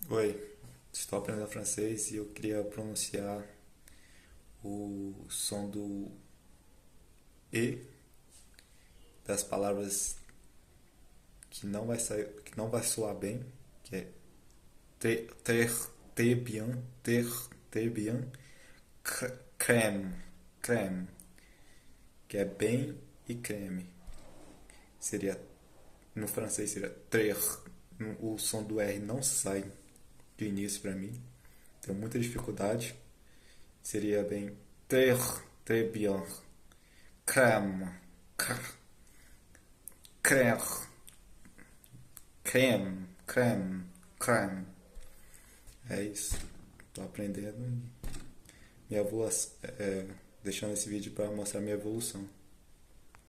Oi, estou aprendendo francês e eu queria pronunciar o som do E das palavras que não vai sair, que não vai soar bem, que é ter, ter bien, ter bien, crème, crème, que é bem e creme. Seria, no francês seria ter, o som do R não sai de início para mim, tenho muita dificuldade. Seria bem ter, ter bien, crème, crème, crème, crème, crème. É isso. Tô aprendendo. Minha evolução, deixando esse vídeo para mostrar minha evolução.